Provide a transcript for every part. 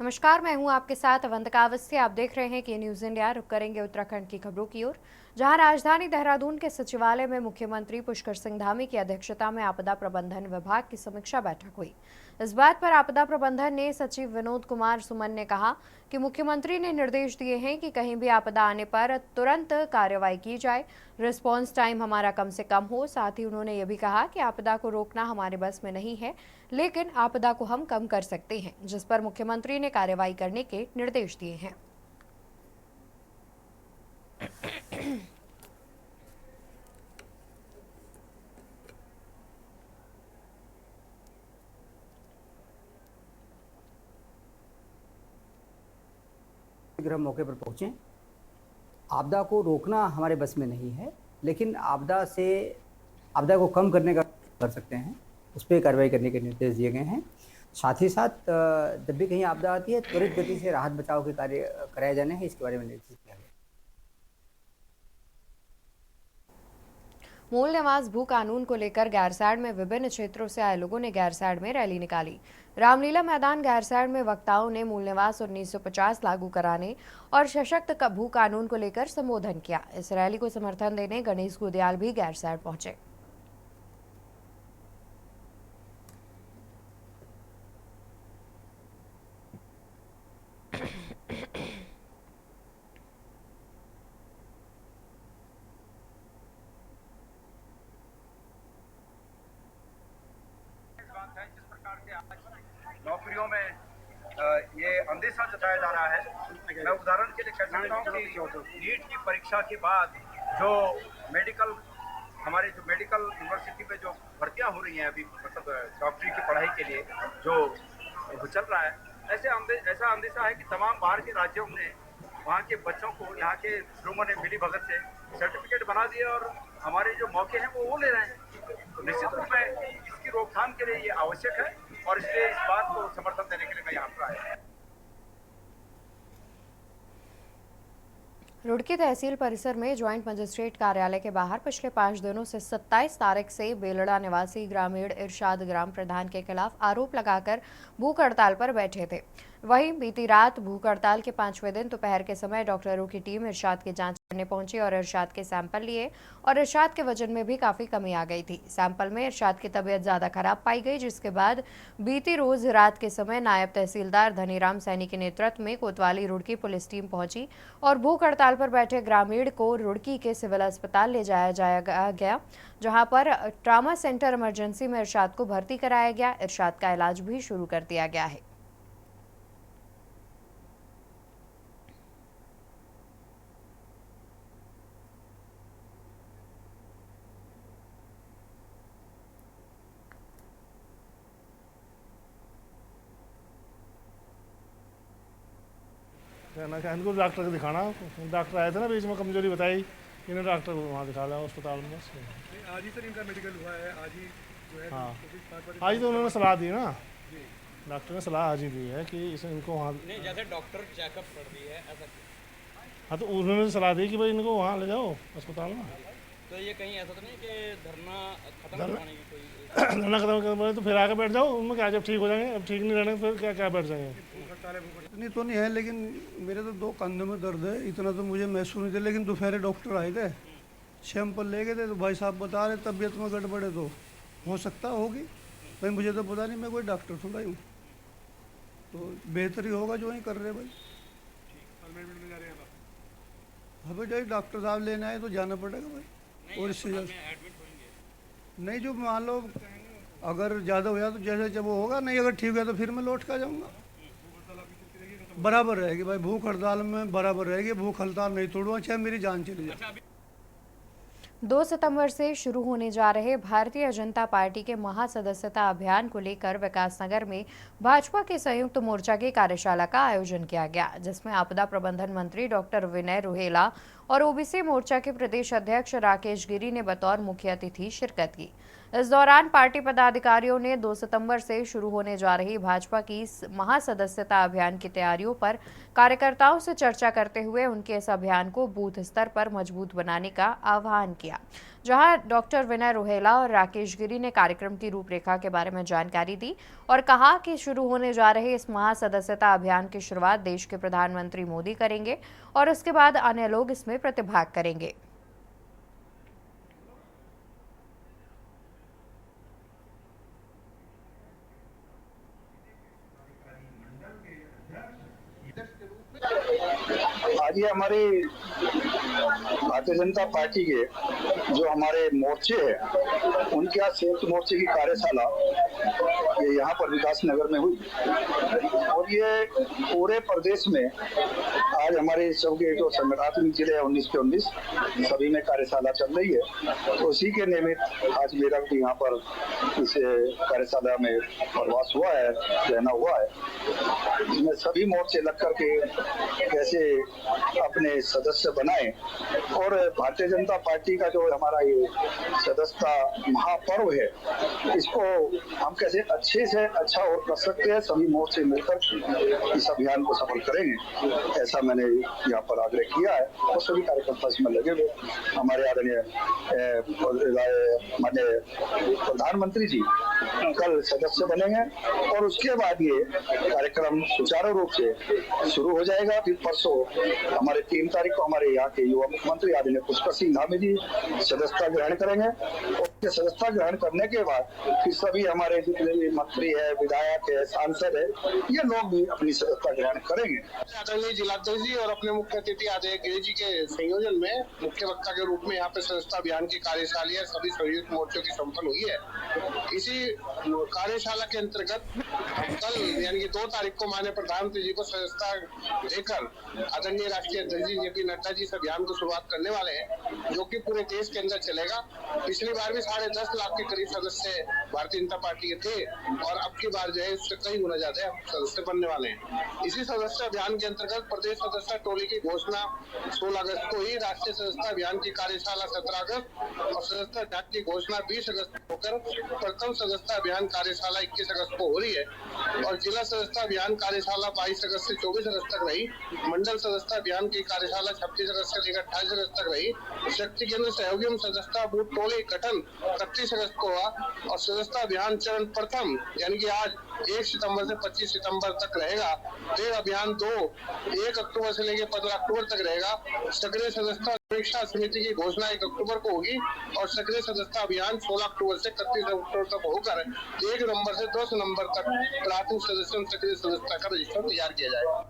नमस्कार, मैं हूं आपके साथ अवंतिका अवस्थी। आप देख रहे हैं कि न्यूज इंडिया। रुक करेंगे उत्तराखंड की खबरों की ओर, जहां राजधानी देहरादून के सचिवालय में मुख्यमंत्री पुष्कर सिंह धामी की अध्यक्षता में आपदा प्रबंधन विभाग की समीक्षा बैठक हुई। इस बात पर आपदा प्रबंधन ने सचिव विनोद कुमार सुमन ने कहा कि मुख्यमंत्री ने निर्देश दिए हैं कि कहीं भी आपदा आने पर तुरंत कार्रवाई की जाए, रिस्पांस टाइम हमारा कम से कम हो। साथ ही उन्होंने ये भी कहा कि आपदा को रोकना हमारे बस में नहीं है, लेकिन आपदा को हम कम कर सकते हैं, जिस पर मुख्यमंत्री ने कार्रवाई करने के निर्देश दिए हैं। शीघ्र हम मौके पर पहुंचे। आपदा को रोकना हमारे बस में नहीं है, लेकिन आपदा को कम करने का कर सकते हैं, उस पर कार्रवाई करने के निर्देश दिए गए हैं। साथ ही साथ जब भी कहीं आपदा आती है, त्वरित गति से राहत बचाव के कार्य कराए जाने हैं, इसके बारे में निर्देश दिया गया। मूल निवास भू कानून को लेकर गैरसैंण में विभिन्न क्षेत्रों से आए लोगों ने गैरसैंण में रैली निकाली। रामलीला मैदान गैरसैंण में वक्ताओं ने मूल निवास 1950 लागू कराने और सशक्त भू कानून को लेकर संबोधन किया। इस रैली को समर्थन देने गणेश गुदियाल भी गैरसैंण पहुंचे। जिस प्रकार के आज नौकरियों में ये अंदेशा जताया जा रहा है, मैं उदाहरण के लिए कह सकता हूँ कि नीट की परीक्षा के बाद जो हमारे मेडिकल यूनिवर्सिटी में जो भर्तियां हो रही हैं अभी, मतलब डॉक्टरी की पढ़ाई के लिए जो चल रहा है, ऐसा अंदेशा है कि तमाम बाहर के राज्यों ने वहाँ के बच्चों को यहाँ के लोगों ने मिली भगत से सर्टिफिकेट बना दिए और हमारे जो मौके हैं वो ले रहे हैं। तो निश्चित रूप में इसकी रोकथाम के लिए ये आवश्यक है और इसलिए इस बात को समर्थन देने के लिए मैं यहाँ पर आया। रुड़की तहसील परिसर में ज्वाइंट मजिस्ट्रेट कार्यालय के बाहर पिछले 5 दिनों से 27 तारीख से बेलड़ा निवासी ग्रामीण इरशाद ग्राम प्रधान के खिलाफ आरोप लगाकर भूख हड़ताल पर बैठे थे। वहीं बीती रात भूख हड़ताल के 5वें दिन दोपहर के समय डॉक्टरों की टीम इरशाद की जांच करने पहुंची और इरशाद के सैंपल लिए और इरशाद के वजन में भी काफी कमी आ गई थी। सैंपल में इरशाद की तबीयत ज्यादा खराब पाई गई, जिसके बाद बीती रोज रात के समय नायब तहसीलदार धनीराम सैनी के नेतृत्व में कोतवाली रुड़की पुलिस टीम पहुंची और भूख हड़ताल पर बैठे ग्रामीण को रुड़की के सिविल अस्पताल ले जाया गया, जहां पर ट्रामा सेंटर इमरजेंसी में इरशाद को भर्ती कराया गया। इरशाद का इलाज भी शुरू कर दिया गया है। कहना क्या, इनको डॉक्टर को दिखाना। डॉक्टर आए थे ना बीच में, कमजोरी बताई, इन्हें डॉक्टर को वहाँ दिखा लिया अस्पताल में। बस आज ही सर इनका मेडिकल हुआ है, आज ही जो है। हाँ, आज तो उन्होंने सलाह दी ना, डॉक्टर ने सलाह आज ही दी है कि इनको वहाँ नहीं, जैसे डॉक्टर चेकअप कर दी है ऐसा। हाँ, तो उन्होंने सलाह दी कि भाई इनको वहाँ ले जाओ अस्पताल में। तो ये कहीं ऐसा तो नहीं कि धरना खत्म करवाने की कोई धरना खत्म कर तो फिर आके बैठ जाओ उनमें क्या, जब ठीक हो जाएंगे। अब ठीक नहीं रहने फिर क्या बैठ जाएंगे। इतनी तो नहीं है, लेकिन मेरे तो 2 कंधों में दर्द है, इतना तो मुझे महसूस नहीं था। लेकिन दोपहर डॉक्टर आए थे, सैंपल ले गए थे, तो भाई साहब बता रहे तबीयत में गड़बड़ है, तो हो सकता होगी भाई, मुझे तो पता नहीं, मैं कोई डॉक्टर थोड़ा ही हूँ। तो बेहतर ही होगा जो ही कर रहे भाई। हाँ भाई, जब डॉक्टर साहब लेने आए तो जाना पड़ेगा भाई। और इससे नहीं, जो मान लो अगर ज़्यादा हो तो जैसे जब वो होगा, नहीं अगर ठीक है तो फिर मैं लौट कर जाऊँगा। बराबर रहेगी भाई, भूख हड़ताल में बराबर रहेगी। भूख हड़ताल नहीं तोड़ूंगा, चाहे मेरी जान चली जाए। 2 सितंबर से शुरू होने जा रहे भारतीय जनता पार्टी के महासदस्यता अभियान को लेकर विकासनगर में भाजपा के संयुक्त मोर्चा की कार्यशाला का आयोजन किया गया, जिसमें आपदा प्रबंधन मंत्री डॉक्टर विनय रोहेला और ओबीसी मोर्चा के प्रदेश अध्यक्ष राकेश गिरी ने बतौर मुख्य अतिथि शिरकत की। इस दौरान पार्टी पदाधिकारियों ने 2 सितंबर से शुरू होने जा रही भाजपा की महासदस्यता अभियान की तैयारियों पर कार्यकर्ताओं से चर्चा करते हुए उनके इस अभियान को बूथ स्तर पर मजबूत बनाने का आह्वान किया। जहां डॉक्टर विनय रोहेला और राकेश गिरी ने कार्यक्रम की रूपरेखा के बारे में जानकारी दी और कहा कि शुरू होने जा रहे इस महासदस्यता अभियान की शुरुआत देश के प्रधानमंत्री मोदी करेंगे और उसके बाद अन्य लोग इसमें प्रतिभाग करेंगे। आज ये हमारी भारतीय जनता पार्टी के जो हमारे मोर्चे हैं उनके आज संयुक्त मोर्चे की कार्यशाला ये यहाँ पर विकास नगर में हुई और ये पूरे प्रदेश में आज हमारे सबके जो संगठनात्मक जिले हैं 19 के 19 सभी में कार्यशाला चल रही है। तो उसी के निमित्त आज मेरा भी यहाँ पर इस कार्यशाला में प्रवास हुआ है, रहना हुआ है। इसमें सभी मोर्चे लग करके कैसे अपने सदस्य बनाए और भारतीय जनता पार्टी का जो हमारा ये सदस्यता महापर्व है इसको हम कैसे अच्छे से अच्छा और कर सकते हैं। सभी मोर्चे मिलकर इस अभियान को सफल करेंगे, ऐसा मैंने यहाँ पर आग्रह किया है और सभी कार्यकर्ता इसमें लगे हुए। हमारे आदरणीय माननीय प्रधानमंत्री जी कल सदस्य बनेंगे और उसके बाद ये कार्यक्रम सुचारू रूप से शुरू हो जाएगा। फिर परसों हमारे 3 तारीख को हमारे यहाँ के युवा मुख्यमंत्री आदरणीय पुष्कर सिंह धामी जी सदस्यता ग्रहण करेंगे और सदस्यता ग्रहण करने के बाद फिर सभी हमारे जितने भी मंत्री है, विधायक है, सांसद है, ये लोग भी अपनी सदस्यता ग्रहण करेंगे। आदरणीय जिलाध्यक्ष जी और अपने मुख्य अतिथि आदरणीय गिरी जी के संयोजन में मुख्य वक्ता के रूप में यहाँ पे सदस्यता अभियान की कार्यशाला सभी संयुक्त मोर्चों की संपन्न हुई है। इसी कार्यशाला के अंतर्गत कल यानी कि 2 तारीख को माननीय प्रधानमंत्री जी को सदस्यता देकर आदरणीय राष्ट्रीय अध्यक्ष जी जेपी नड्डा जी इस अभियान को शुरुआत करने वाले हैं, जो कि पूरे देश के अंदर चलेगा। पिछली बार भी 10.5 लाख के करीब सदस्य भारतीय जनता पार्टी के थे और अब की बार जो है उससे कई गुना ज्यादा सदस्य बनने वाले हैं। इसी सदस्य अभियान के अंतर्गत प्रदेश सदस्य टोली की घोषणा 16 अगस्त को ही, राष्ट्रीय सदस्यता अभियान की कार्यशाला 17 अगस्त और सदस्यता अभियान की घोषणा 20 अगस्त को होकर प्रथम सदस्यता अभियान कार्यशाला 21 अगस्त को हो रही है और जिला सदस्यता अभियान कार्यशाला 22 अगस्त से 24 अगस्त तक रही। मंडल सदस्यता अभियान की कार्यशाला 26 अगस्त से लेकर 28 अगस्त तक रही। शक्ति केंद्र सहयोगी सदस्यता बूथ टोली गठन 31 अगस्त को हुआ और सदस्यता अभियान चरण प्रथम यानी कि आज 1 सितंबर से 25 सितंबर तक रहेगा। फिर अभियान 1 अक्टूबर से लेकर 15 अक्टूबर तक रहेगा। सक्रिय सदस्यता परीक्षा समिति की घोषणा 1 अक्टूबर को होगी और सक्रिय सदस्यता अभियान 16 अक्टूबर से 31 अक्टूबर तक होकर 1 नवंबर से 10 नवंबर तक प्राथमिक सदस्य सक्रिय सदस्यता का रजिस्टर तैयार किया जाएगा।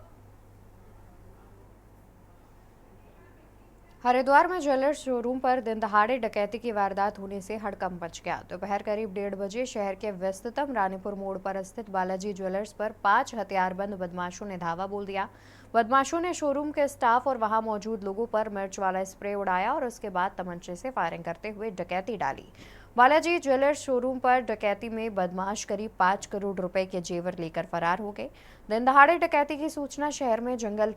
हरिद्वार में ज्वेलर्स शोरूम पर दिन दहाड़े डकैती की वारदात होने से हड़कंप मच गया। दोपहर करीब 1:30 बजे शहर के व्यस्ततम रानीपुर मोड़ पर स्थित बालाजी ज्वेलर्स पर 5 हथियारबंद बदमाशों ने धावा बोल दिया। बदमाशों ने शोरूम के स्टाफ और वहां मौजूद लोगों पर मिर्च वाला स्प्रे उड़ाया और उसके बाद तमंचे से फायरिंग करते हुए डकैती डाली। बालाजी ज्वेलर्स शोरूम पर डकैती में बदमाश करीब 5 करोड़ रुपए के जेवर लेकर फरार हो गए। दिन दहाड़े डकैती की सूचना शहर में जंगल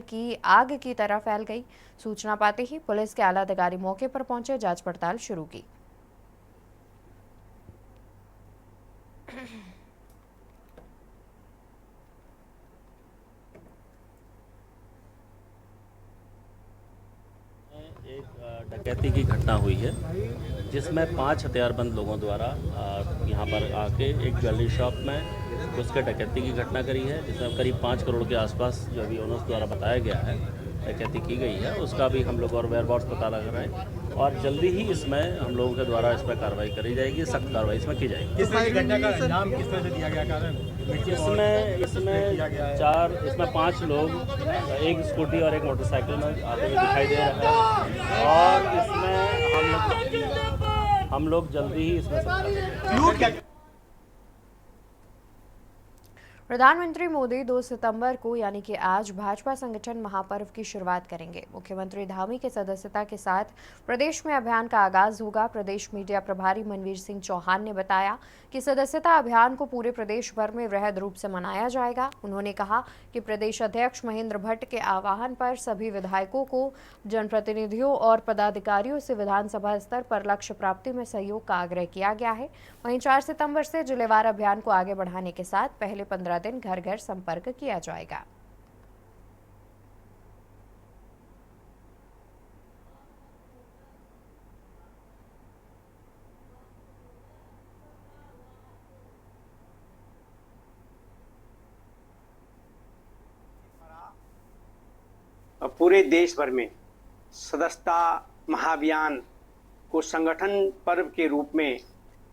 की आग की तरह फैल गई। सूचना पाते ही पुलिस के आला अधिकारी मौके पर पहुंचे, जांच पड़ताल शुरू की। एक डकैती की घटना हुई है जिसमें 5 हथियारबंद लोगों द्वारा यहाँ पर आके एक ज्वेलरी शॉप में उसके डकैती की घटना करी है, जिसमें करीब 5 करोड़ के आसपास जो अभी ओनर्स द्वारा बताया गया है डकैती की गई है। उसका भी हम लोग और वेयरहाउस पता लग रहे हैं और जल्दी ही इसमें हम लोगों के द्वारा इस पर कार्रवाई करी जाएगी, सख्त कार्रवाई इसमें की जाएगी। इसमें 5 लोग, एक स्कूटी और एक मोटरसाइकिल में आते हुए दिखाई दे रहे हैं और इसमें हम लोग जल्दी ही इसमें प्रधानमंत्री मोदी 2 सितंबर को यानी कि आज भाजपा संगठन महापर्व की शुरुआत करेंगे। मुख्यमंत्री धामी के सदस्यता के साथ प्रदेश में अभियान का आगाज होगा। प्रदेश मीडिया प्रभारी मनवीर सिंह चौहान ने बताया कि सदस्यता अभियान को पूरे प्रदेश भर में वृहद रूप से मनाया जाएगा। उन्होंने कहा कि प्रदेश अध्यक्ष महेंद्र भट्ट के आह्वान पर सभी विधायकों को, जनप्रतिनिधियों और पदाधिकारियों से विधानसभा स्तर पर लक्ष्य प्राप्ति में सहयोग का आग्रह किया गया है। वहीं 4 सितंबर से जिलेवार अभियान को आगे बढ़ाने के साथ पहले 15 दिन घर घर संपर्क किया जाएगा। पूरे देश भर में सदस्यता महाअभियान को संगठन पर्व के रूप में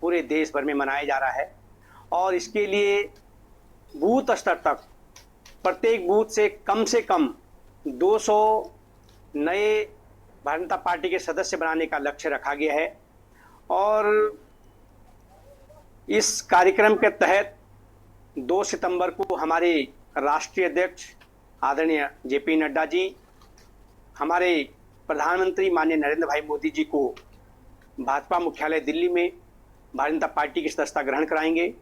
पूरे देश भर में मनाया जा रहा है और इसके लिए बूथ स्तर तक प्रत्येक बूथ से कम 200 नए भारतीय जनता पार्टी के सदस्य बनाने का लक्ष्य रखा गया है। और इस कार्यक्रम के तहत 2 सितंबर को हमारे राष्ट्रीय अध्यक्ष आदरणीय जेपी नड्डा जी, हमारे प्रधानमंत्री माननीय नरेंद्र भाई मोदी जी को भाजपा मुख्यालय दिल्ली में भारतीय जनता पार्टी की सदस्यता ग्रहण कराएंगे।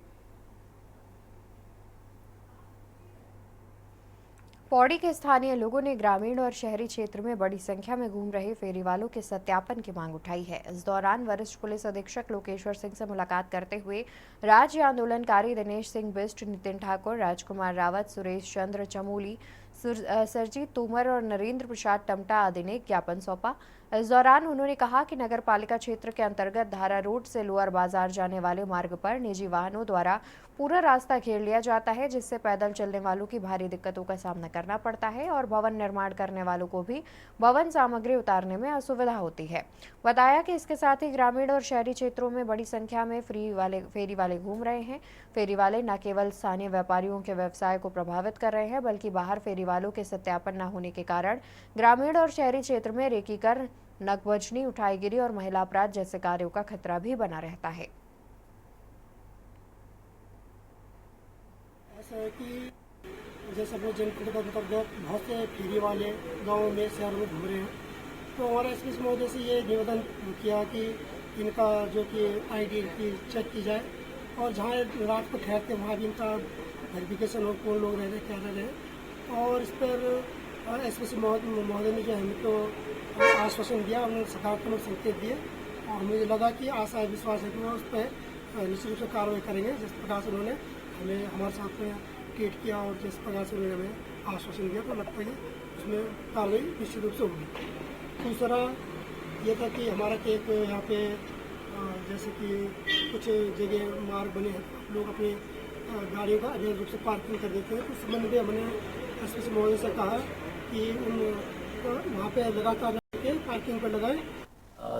पौड़ी के स्थानीय लोगों ने ग्रामीण और शहरी क्षेत्र में बड़ी संख्या में घूम रहे फेरी वालों के सत्यापन की मांग उठाई है। इस दौरान वरिष्ठ पुलिस अधीक्षक लोकेश्वर सिंह से मुलाकात करते हुए राज्य आंदोलनकारी दिनेश सिंह बिष्ट, नितिन ठाकुर, राजकुमार रावत, सुरेश चंद्र चमोली, सरजीत तोमर और नरेंद्र प्रसाद टमटा आदि ने ज्ञापन सौंपा। इस दौरान उन्होंने कहा कि नगर पालिका क्षेत्र के अंतर्गत धारा रोड से लोअर बाजार जाने वाले मार्ग पर निजी वाहनों द्वारा पूरा रास्ता घेर लिया जाता है, जिससे पैदल चलने वालों की भारी दिक्कतों का सामना करना पड़ता है और भवन निर्माण करने वालों को भी भवन सामग्री उतारने में असुविधा होती है। बताया कि इसके साथ ही ग्रामीण और शहरी क्षेत्रों में बड़ी संख्या में फेरी वाले घूम रहे हैं। फेरी वाले न केवल स्थानीय व्यापारियों के व्यवसाय को प्रभावित कर रहे हैं, बल्कि बाहर फेरी वालों के सत्यापन न होने के कारण ग्रामीण और शहरी क्षेत्र में रेकीकरण, नकबजनी, उठाईगिरी और महिला अपराध जैसे कार्यों का खतरा भी बना रहता है। ऐसा है कि जैसे अपने जनपद अंतर्गत बहुत से फेरी वाले गाँव में, शहरों में घूम रहे हैं, तो हमारा एसपी महोदय से ये निवेदन किया कि इनका जो कि ID की चेक की जाए और जहाँ रात को ठहरते वहाँ भी इनका वेरिफिकेशन हो, कौन लोग रह रहे, क्या रह रहे। और इस पर एसपी महोदय ने जो हमें तो आश्वासन दिया, उन्होंने सकारात्मक संकेत दिए और मुझे लगा कि आशा विश्वास है कि वो उस पर निश्चित रूप से कार्रवाई करेंगे। जिस प्रकार से उन्होंने हमें हमारे साथ में ट्रीट किया और जिस प्रकार से उन्होंने हमें आश्वासन दिया, तो लगता है उसमें कार्रवाई निश्चित रूप से होगी। दूसरा ये था कि हमारा एक यहाँ पे जैसे कि कुछ जगह मार्ग बने हैं, लोग अपनी गाड़ियों का अवैध रूप से पार्किंग कर देते हैं। तो इस संबंध में हमने एसपी महोदय से कहा कि उन वहाँ पे लगातार पार्किंग पर लगाए।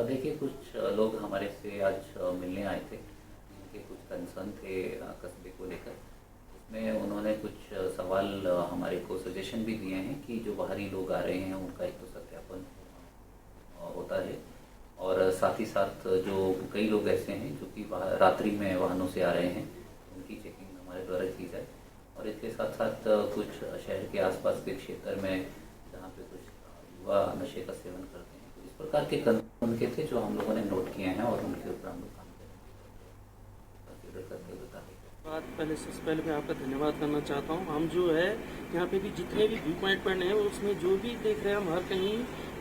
देखिए, कुछ लोग हमारे से आज मिलने आए थे, उनके कुछ कंसर्न थे कस्बे को लेकर। उसमें उन्होंने कुछ सवाल हमारे को सजेशन भी दिए हैं कि जो बाहरी लोग आ रहे हैं उनका एक तो सत्यापन होता है और साथ ही साथ जो कई लोग ऐसे हैं जो कि रात्रि में वाहनों से आ रहे हैं, उनकी चेकिंग हमारे द्वारा की जाए। और इसके साथ साथ कुछ शहर के आसपास के क्षेत्र में जहाँ पे कुछ युवा नशे का सेवन करते हैं, तो इस प्रकार के कदम उनके थे जो हम लोगों ने नोट किए हैं और उनके ऊपर हम लोग काम करेंगे। पहले मैं आपका धन्यवाद करना चाहता हूँ। हम जो है यहाँ पे भी जितने भी व्यू पॉइंट पड़े हैं उसमें जो भी देख रहे हैं हम, हर कहीं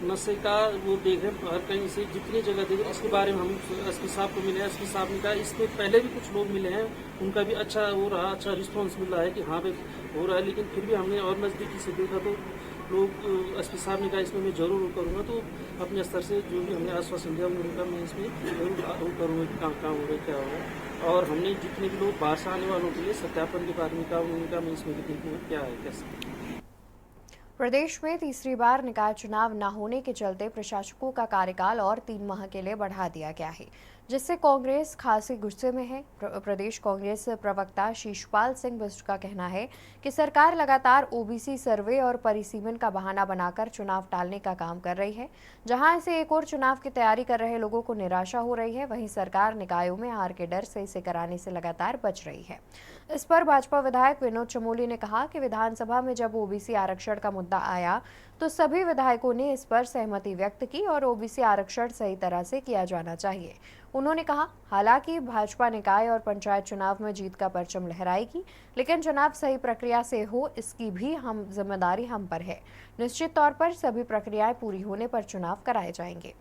नशे का वो देख रहे हैं, हर कहीं से जितनी जगह देख रहे हैं। इसके बारे में हम एसपी साहब को मिले हैं, एसपी साहब ने कहा इसके पहले भी कुछ लोग मिले हैं, उनका भी अच्छा हो रहा, अच्छा रिस्पॉन्स मिल रहा है कि हाँ भाई हो रहा है। लेकिन फिर भी हमने और नज़दीकी से देखा तो लोग, एसपी साहब ने कहा इसमें मैं जरूर करूँगा, तो अपने स्तर से जो भी हमने आश्वासन दिया उनका मैं इसमें जरूर करूँगा कि कहाँ हो रहा क्या हो रहा है। और हमने जितने भी लोग बाहर से आने वालों के लिए सत्यापन के बारे में कहा, उनका मैं इसमें भी देखूँगा क्या है कैसे। प्रदेश में तीसरी बार निकाय चुनाव न होने के चलते प्रशासकों का कार्यकाल और 3 माह के लिए बढ़ा दिया गया है। जिससे कांग्रेस खासी गुस्से में है। प्रदेश कांग्रेस प्रवक्ता शीशपाल सिंह बिष्ट का कहना है कि सरकार लगातार ओबीसी सर्वे और परिसीमन का बहाना बनाकर चुनाव टालने का काम कर रही है। जहां से एक और चुनाव की तैयारी कर रहे लोगों को निराशा हो रही है, वहीं सरकार निकायों में हार के डर से इसे कराने से लगातार बच रही है। इस पर भाजपा विधायक विनोद चमोली ने कहा कि विधानसभा में जब ओबीसी आरक्षण का मुद्दा आया तो सभी विधायकों ने इस पर सहमति व्यक्त की और ओबीसी आरक्षण सही तरह से किया जाना चाहिए। उन्होंने कहा, हालांकि भाजपा निकाय और पंचायत चुनाव में जीत का परचम लहराएगी, लेकिन चुनाव सही प्रक्रिया से हो इसकी भी जिम्मेदारी हम पर है। निश्चित तौर पर सभी प्रक्रियाएं पूरी होने पर चुनाव कराए जाएंगे।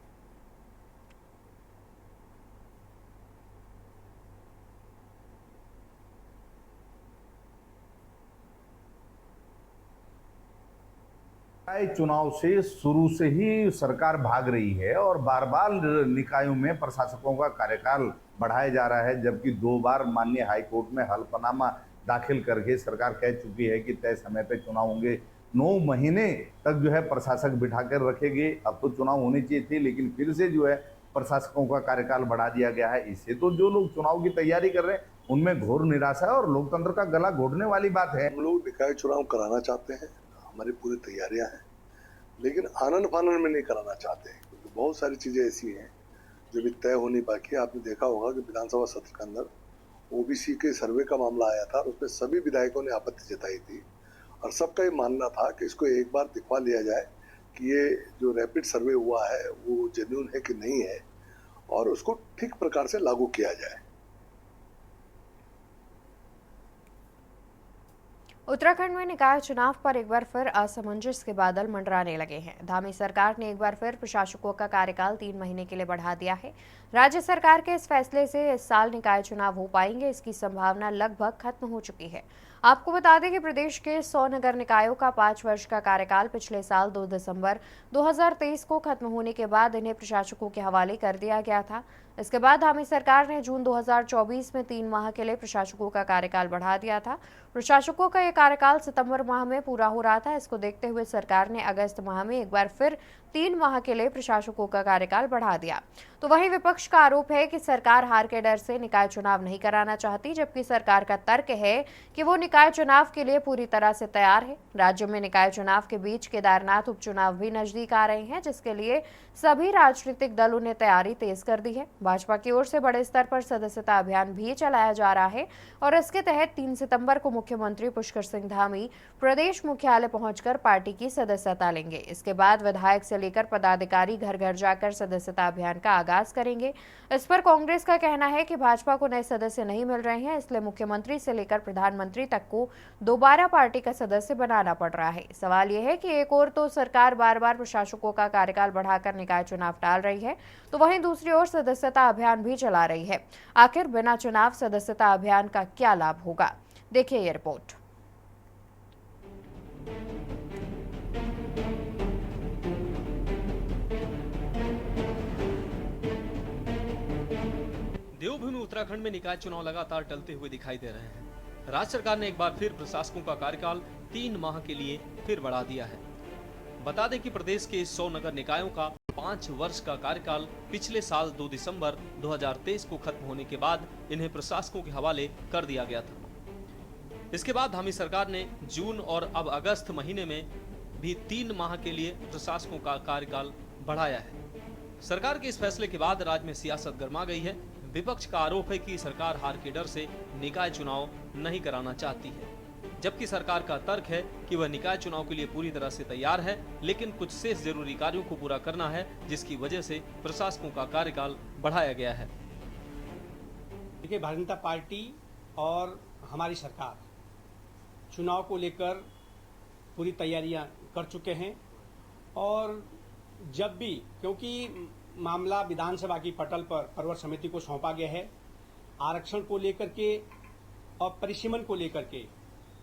चुनाव से शुरू से ही सरकार भाग रही है और बार बार निकायों में प्रशासकों का कार्यकाल बढ़ाया जा रहा है, जबकि 2 बार माननीय हाईकोर्ट में हलफनामा दाखिल करके सरकार कह चुकी है कि तय समय पर चुनाव होंगे। 9 महीने तक जो है प्रशासक बिठाकर रखेंगे। अब तो चुनाव होने चाहिए थे, लेकिन फिर से जो है प्रशासकों का कार्यकाल बढ़ा दिया गया है। इससे तो जो लोग चुनाव की तैयारी कर रहे हैं उनमें घोर निराशा है और लोकतंत्र का गला घोटने वाली बात है। हम लोग निकाय चुनाव कराना चाहते हैं, हमारी पूरी तैयारियां हैं, लेकिन आनंद फानंद में नहीं कराना चाहते हैं, क्योंकि बहुत सारी चीजें ऐसी हैं जो भी तय होनी बाकी है। आपने देखा होगा कि विधानसभा सत्र के अंदर ओबीसी के सर्वे का मामला आया था और उसमें सभी विधायकों ने आपत्ति जताई थी और सबका ये मानना था कि इसको एक बार दिखवा लिया जाए कि ये जो रैपिड सर्वे हुआ है वो जेन्युइन है कि नहीं है और उसको ठीक प्रकार से लागू किया जाए। उत्तराखंड में निकाय चुनाव पर एक बार फिर असमंजस के बादल मंडराने लगे हैं। धामी सरकार ने एक बार फिर प्रशासकों का कार्यकाल 3 महीने के लिए बढ़ा दिया है। राज्य सरकार के इस फैसले से इस साल निकाय चुनाव हो पाएंगे, इसकी संभावना लगभग खत्म हो चुकी है। आपको बता दें कि प्रदेश के 100 नगर निकायों का 5 वर्ष का कार्यकाल पिछले साल 2 दिसंबर 2023 को खत्म होने के बाद इन्हें प्रशासकों के हवाले कर दिया गया था। इसके बाद धामी सरकार ने जून 2024 में 3 माह के लिए प्रशासकों का कार्यकाल बढ़ा दिया था। प्रशासकों का यह कार्यकाल सितंबर माह में पूरा हो रहा था। इसको देखते हुए सरकार ने अगस्त माह में एक बार फिर 3 माह के लिए प्रशासकों का कार्यकाल बढ़ा दिया। तो वहीं विपक्ष का आरोप है कि सरकार हार के डर से निकाय चुनाव नहीं कराना चाहती, जबकि सरकार का तर्क है कि वो निकाय चुनाव के लिए पूरी तरह से तैयार है। राज्य में निकाय चुनाव के बीच केदारनाथ उपचुनाव भी नजदीक आ रहे हैं, जिसके लिए सभी राजनीतिक दलों ने तैयारी तेज कर दी है। भाजपा की ओर से बड़े स्तर पर सदस्यता अभियान भी चलाया जा रहा है और इसके तहत 3 सितंबर को मुख्यमंत्री पुष्कर सिंह धामी प्रदेश मुख्यालय पहुंचकर पार्टी की सदस्यता लेंगे। इसके बाद विधायक से लेकर पदाधिकारी घर घर जाकर सदस्यता अभियान का आगाज करेंगे। इस पर कांग्रेस का कहना है कि भाजपा को नए सदस्य नहीं मिल रहे हैं, इसलिए मुख्यमंत्री से लेकर प्रधानमंत्री तक को दोबारा पार्टी का सदस्य बनाना पड़ रहा है। सवाल यह है कि एक ओर तो सरकार बार बार प्रशासकों का कार्यकाल बढ़ाकर निकाय चुनाव टाल रही है, तो वहीं दूसरी ओर सदस्यता अभियान भी चला रही है। आखिर बिना चुनाव सदस्यता अभियान का क्या लाभ होगा? देखिए ये रिपोर्ट। देवभूमि उत्तराखंड में निकाय चुनाव लगातार टलते हुए दिखाई दे रहे हैं। राज्य सरकार ने एक बार फिर प्रशासकों का कार्यकाल 3 माह के लिए फिर बढ़ा दिया है। बता दें कि प्रदेश के 100 नगर निकायों का 5 वर्ष का कार्यकाल पिछले साल 2 दिसंबर 2023 को खत्म होने के बाद इन्हें प्रशासकों के हवाले कर दिया गया था। इसके बाद धामी सरकार ने जून और अब अगस्त महीने में भी 3 माह के लिए प्रशासकों का कार्यकाल बढ़ाया है। सरकार के इस फैसले के बाद राज्य में सियासत गर्मा गई है। विपक्ष का आरोप है कि सरकार हार के डर से निकाय चुनाव नहीं कराना चाहती है, जबकि सरकार का तर्क है कि वह निकाय चुनाव के लिए पूरी तरह से तैयार है, लेकिन कुछ शेष जरूरी कार्यों को पूरा करना है, जिसकी वजह से प्रशासकों का कार्यकाल बढ़ाया गया है। देखिए, भारतीय जनता पार्टी और हमारी सरकार चुनाव को लेकर पूरी तैयारियां कर चुके हैं और जब भी, क्योंकि मामला विधानसभा की पटल पर पर्वत समिति को सौंपा गया है, आरक्षण को लेकर के और परिसीमन को लेकर के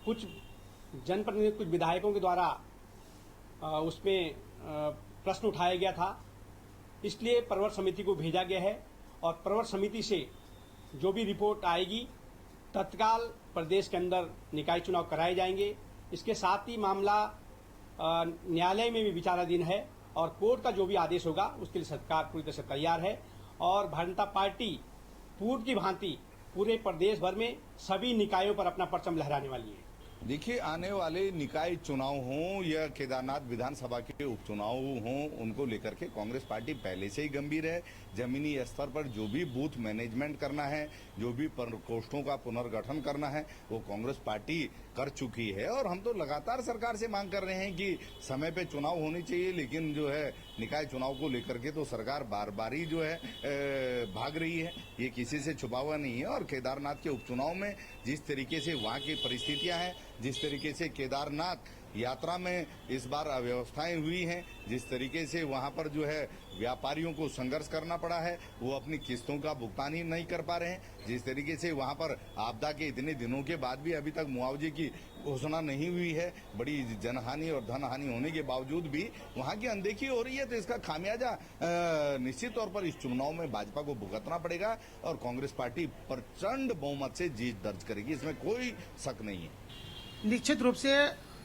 कुछ जनप्रतिनिधि, कुछ विधायकों के द्वारा उसमें प्रश्न उठाया गया था, इसलिए पर्वत समिति को भेजा गया है और पर्वत समिति से जो भी रिपोर्ट आएगी तत्काल प्रदेश के अंदर निकाय चुनाव कराए जाएंगे। इसके साथ ही मामला न्यायालय में भी विचाराधीन है और कोर्ट का जो भी आदेश होगा उसके लिए सरकार पूरी तरह से तैयार है और भारतीय जनता पार्टी पूर्व की भांति पूरे प्रदेश भर में सभी निकायों पर अपना परचम लहराने वाली है। देखिए, आने वाले निकाय चुनाव हों या केदारनाथ विधानसभा के उपचुनाव हों, उनको लेकर के कांग्रेस पार्टी पहले से ही गंभीर है। जमीनी स्तर पर जो भी बूथ मैनेजमेंट करना है, जो भी प्रकोष्ठों का पुनर्गठन करना है, वो कांग्रेस पार्टी कर चुकी है। और हम तो लगातार सरकार से मांग कर रहे हैं कि समय पे चुनाव होने चाहिए, लेकिन जो है निकाय चुनाव को लेकर के तो सरकार बार बार ही जो है भाग रही है। ये किसी से छुपा हुआ नहीं है। और केदारनाथ के उपचुनाव में जिस तरीके से वहाँ की परिस्थितियां हैं, जिस तरीके से केदारनाथ यात्रा में इस बार अव्यवस्थाएं हुई हैं, जिस तरीके से वहां पर जो है व्यापारियों को संघर्ष करना पड़ा है, वो अपनी किस्तों का भुगतान ही नहीं कर पा रहे हैं, जिस तरीके से वहां पर आपदा के इतने दिनों के बाद भी अभी तक मुआवजे की घोषणा नहीं हुई है, बड़ी जनहानि और धनहानि होने के बावजूद भी वहां की अनदेखी हो रही है। तो इसका खामियाजा निश्चित तौर पर इस चुनाव में भाजपा को भुगतना पड़ेगा और कांग्रेस पार्टी प्रचंड बहुमत से जीत दर्ज करेगी, इसमें कोई शक नहीं है। निश्चित रूप से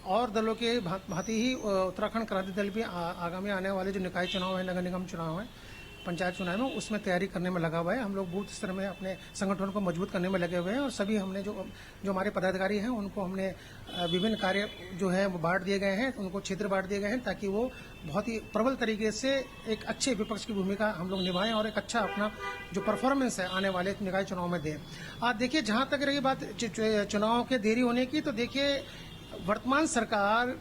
और दलों के भांति ही उत्तराखंड क्रांति दल भी आगामी आने वाले जो निकाय चुनाव है, नगर निगम चुनाव है, पंचायत चुनाव में, उसमें तैयारी करने में लगा हुआ है। हम लोग बूथ स्तर में अपने संगठन को मजबूत करने में लगे हुए हैं और सभी हमने जो हमारे पदाधिकारी हैं उनको हमने विभिन्न कार्य जो है वो बांट दिए गए हैं, उनको क्षेत्र बांट दिए गए हैं ताकि वो बहुत ही प्रबल तरीके से एक अच्छे विपक्ष की भूमिका हम लोग निभाएं और एक अच्छा अपना जो परफॉर्मेंस है आने वाले निकाय चुनाव में दें। आज देखिए, जहां तक रही बात चुनाव के देरी होने की, तो देखिए वर्तमान सरकार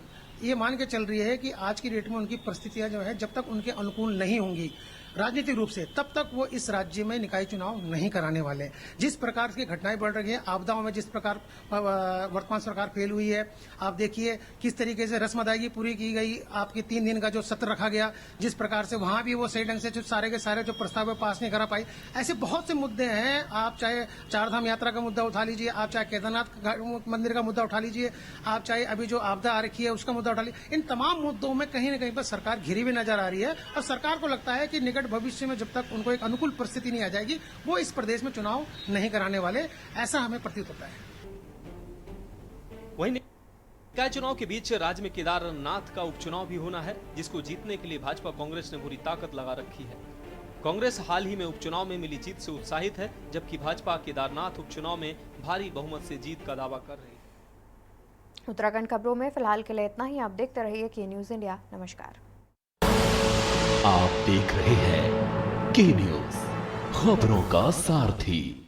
ये मान के चल रही है कि आज की डेट में उनकी परिस्थितियां जो है जब तक उनके अनुकूल नहीं होंगी राजनीतिक रूप से, तब तक वो इस राज्य में निकाय चुनाव नहीं कराने वाले। जिस प्रकार की घटनाएं बढ़ रही हैं, आपदाओं में जिस प्रकार वर्तमान सरकार फेल हुई है, आप देखिए किस तरीके से रस्म अदायगी पूरी की गई, आपके 3 दिन का जो सत्र रखा गया, जिस प्रकार से वहां भी वो सही ढंग से जो सारे के सारे जो प्रस्ताव है पास नहीं करा पाई। ऐसे बहुत से मुद्दे हैं। आप चाहे चारधाम यात्रा का मुद्दा उठा लीजिए, आप चाहे केदारनाथ मंदिर का मुद्दा उठा लीजिए, आप चाहे अभी जो आपदा आ रखी है उसका मुद्दा उठा लीजिए। इन तमाम मुद्दों में कहीं न कहीं पर सरकार घिरी हुई नजर आ रही है और सरकार को लगता है कि निकट भविष्य में जब तक उनको एक अनुकूल परिस्थिति नहीं आ जाएगी, वो इस प्रदेश में चुनाव नहीं कराने वाले, ऐसा हमें प्रतीत होता है। वहीं निकाय चुनाव के बीच राज्य में केदारनाथ का उपचुनाव भी होना है, जिसको जीतने के लिए भाजपा कांग्रेस ने पूरी ताकत लगा रखी है। कांग्रेस हाल ही में उपचुनाव में मिली जीत से उत्साहित है, जबकि भाजपा केदारनाथ उपचुनाव में भारी बहुमत से जीत का दावा कर रही है। उत्तराखंड खबरों में फिलहाल के लिए इतना ही। आप देखते रहिए के न्यूज इंडिया। नमस्कार। आप देख रहे हैं के न्यूज, खबरों का सारथी।